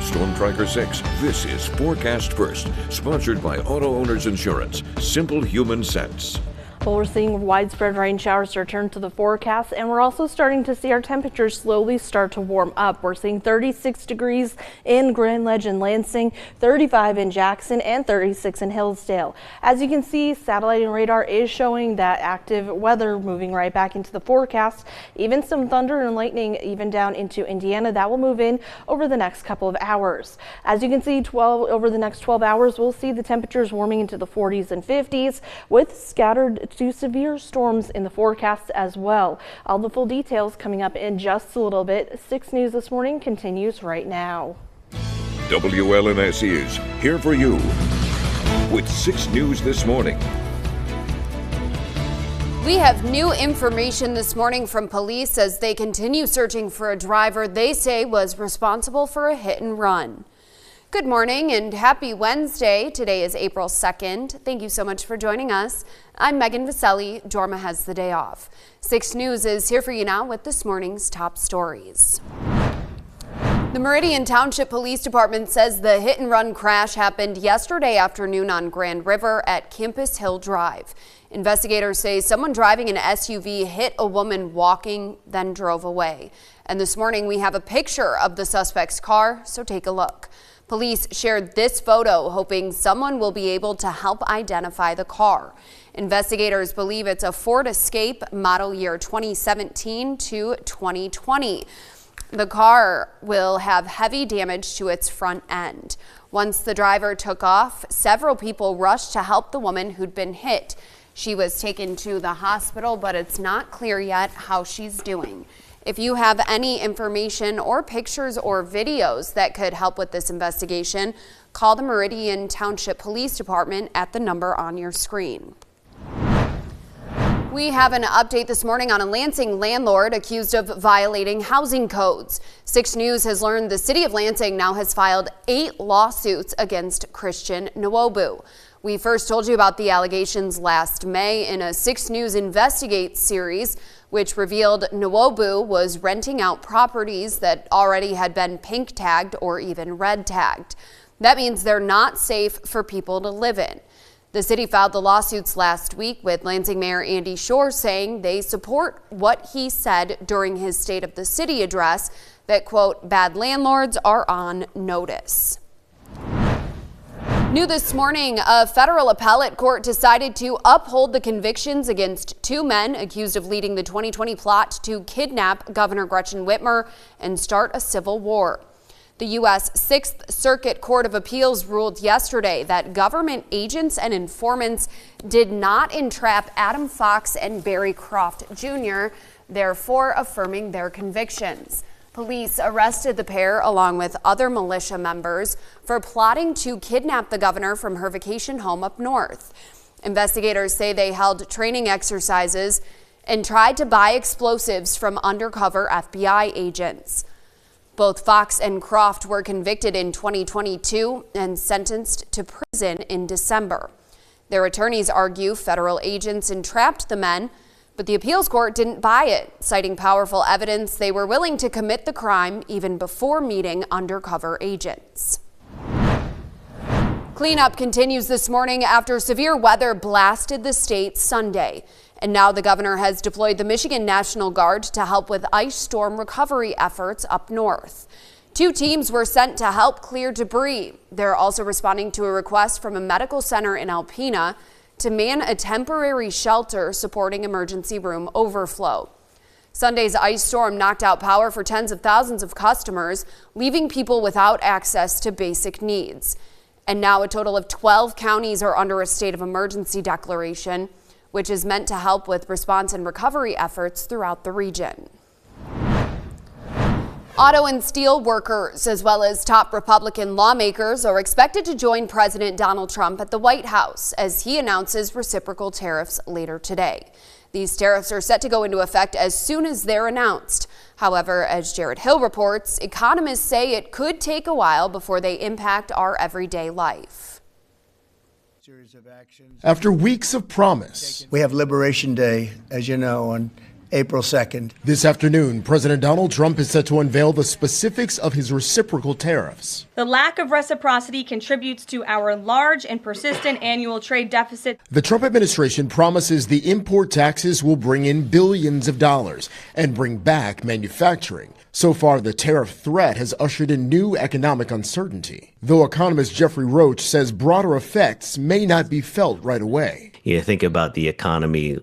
Storm Tracker 6. This is Forecast First, sponsored by Auto Owners Insurance. Simple human sense. Well, we're seeing widespread rain showers return to the forecast, and we're also starting to see our temperatures slowly start to warm up. We're seeing 36 degrees in Grand Ledge and Lansing, 35 in Jackson, and 36 in Hillsdale. As you can see, satellite and radar is showing that active weather moving right back into the forecast. Even some thunder and lightning even down into Indiana. That will move in over the next couple of hours. As you can see, over the next 12 hours, we'll see the temperatures warming into the 40s and 50s with scattered to severe storms in the forecast as well. All the full details coming up in just a little bit. 6 News This Morning continues right now. WLNS is here for you with 6 News This Morning. We have new information this morning from police as they continue searching for a driver they say was responsible for a hit and run. Good morning and happy Wednesday. Today is April 2nd. Thank you so much for joining us. I'm Megan Vaselli. Jorma has the day off. 6 News is here for you now with this morning's top stories. The Meridian Township Police Department says the hit and run crash happened yesterday afternoon on Grand River at Campus Hill Drive. Investigators say someone driving an SUV hit a woman walking, then drove away. And this morning we have a picture of the suspect's car, so take a look. Police shared this photo, hoping someone will be able to help identify the car. Investigators believe it's a Ford Escape model year 2017 to 2020. The car will have heavy damage to its front end. Once the driver took off, several people rushed to help the woman who'd been hit. She was taken to the hospital, but it's not clear yet how she's doing. If you have any information or pictures or videos that could help with this investigation, call the Meridian Township Police Department at the number on your screen. We have an update this morning on a Lansing landlord accused of violating housing codes. 6 News has learned the city of Lansing now has filed 8 lawsuits against Christian Nwobu. We first told you about the allegations last May in a 6 News Investigates series, which revealed Nwobu was renting out properties that already had been pink tagged or even red tagged. That means they're not safe for people to live in. The city filed the lawsuits last week with Lansing Mayor Andy Shore saying they support what he said during his State of the City address that, quote, bad landlords are on notice. New this morning, a federal appellate court decided to uphold the convictions against 2 men accused of leading the 2020 plot to kidnap Governor Gretchen Whitmer and start a civil war. The U.S. 6th Circuit Court of Appeals ruled yesterday that government agents and informants did not entrap Adam Fox and Barry Croft Jr., therefore affirming their convictions. Police arrested the pair along with other militia members for plotting to kidnap the governor from her vacation home up north. Investigators say they held training exercises and tried to buy explosives from undercover FBI agents. Both Fox and Croft were convicted in 2022 and sentenced to prison in December. Their attorneys argue federal agents entrapped the men, but the appeals court didn't buy it, citing powerful evidence they were willing to commit the crime even before meeting undercover agents. Cleanup continues this morning after severe weather blasted the state Sunday. And now the governor has deployed the Michigan National Guard to help with ice storm recovery efforts up north. 2 teams were sent to help clear debris. They're also responding to a request from a medical center in Alpena to man a temporary shelter supporting emergency room overflow. Sunday's ice storm knocked out power for tens of thousands of customers, leaving people without access to basic needs. And now a total of 12 counties are under a state of emergency declaration, which is meant to help with response and recovery efforts throughout the region. Auto and steel workers, as well as top Republican lawmakers, are expected to join President Donald Trump at the White House as he announces reciprocal tariffs later today. These tariffs are set to go into effect as soon as they're announced. However, as Jared Hill reports, economists say it could take a while before they impact our everyday life. After weeks of promise, we have Liberation Day, as you know, on April 2nd. This afternoon, President Donald Trump is set to unveil the specifics of his reciprocal tariffs. The lack of reciprocity contributes to our large and persistent annual trade deficit. The Trump administration promises the import taxes will bring in billions of dollars and bring back manufacturing. So far, the tariff threat has ushered in new economic uncertainty, though economist Jeffrey Roach says broader effects may not be felt right away. You think about the economy,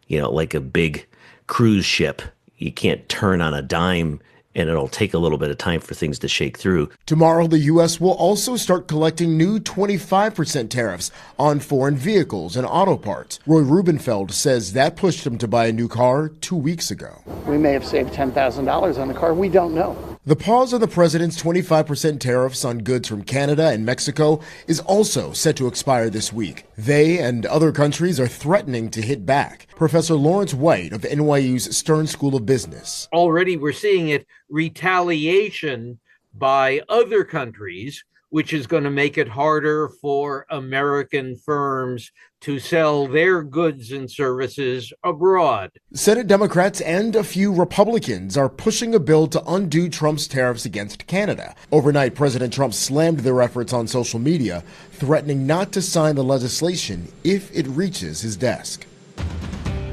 like a big cruise ship. You can't turn on a dime, and it'll take a little bit of time for things to shake through. Tomorrow, the U.S. will also start collecting new 25% tariffs on foreign vehicles and auto parts. Roy Rubenfeld says that pushed him to buy a new car 2 weeks ago. We may have saved $10,000 on the car. We don't know. The pause on the president's 25% tariffs on goods from Canada and Mexico is also set to expire this week. They and other countries are threatening to hit back. Professor Lawrence White of NYU's Stern School of Business. Already we're seeing it, retaliation by other countries, which is going to make it harder for American firms to sell their goods and services abroad. Senate Democrats and a few Republicans are pushing a bill to undo Trump's tariffs against Canada. Overnight, President Trump slammed their efforts on social media, threatening not to sign the legislation if it reaches his desk.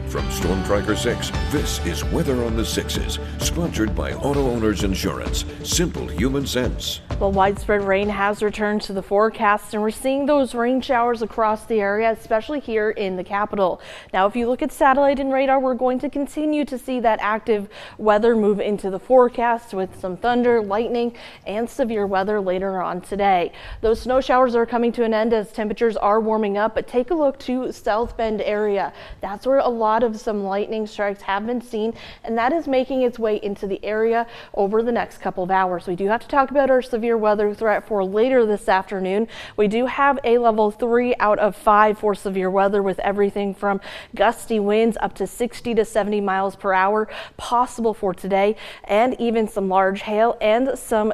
From Storm Tracker 6, this is Weather on the Sixes, sponsored by Auto Owners Insurance. Simple human sense. Well, widespread rain has returned to the forecast, and we're seeing those rain showers across the area, especially here in the capital. Now, if you look at satellite and radar, we're going to continue to see that active weather move into the forecast with some thunder, lightning, and severe weather later on today. Those snow showers are coming to an end as temperatures are warming up, but take a look to South Bend area. That's where a lot of some lightning strikes have been seen, and that is making its way into the area over the next couple of hours. We do have to talk about our severe weather threat for later this afternoon. We do have a level 3 out of 5 for severe weather, with everything from gusty winds up to 60 to 70 miles per hour possible for today, and even some large hail and some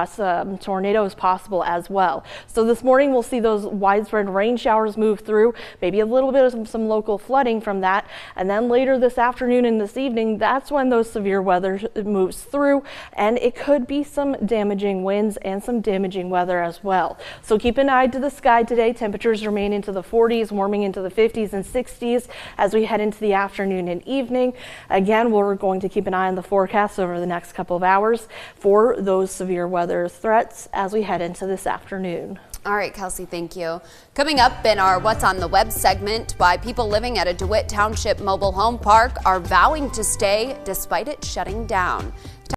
some tornadoes possible as well. So this morning we'll see those widespread rain showers move through, maybe a little bit of some local flooding from that, and then later this afternoon and this evening, that's when those severe weather moves through, and it could be some damaging winds and some damaging weather as well. So keep an eye to the sky today. Temperatures remain into the 40s, warming into the 50s and 60s as we head into the afternoon and evening. Again, we're going to keep an eye on the forecast over the next couple of hours for those severe weather threats as we head into this afternoon. All right, Kelsey, thank you. Coming up in our What's on the Web segment, why people living at a DeWitt Township mobile home park are vowing to stay despite it shutting down.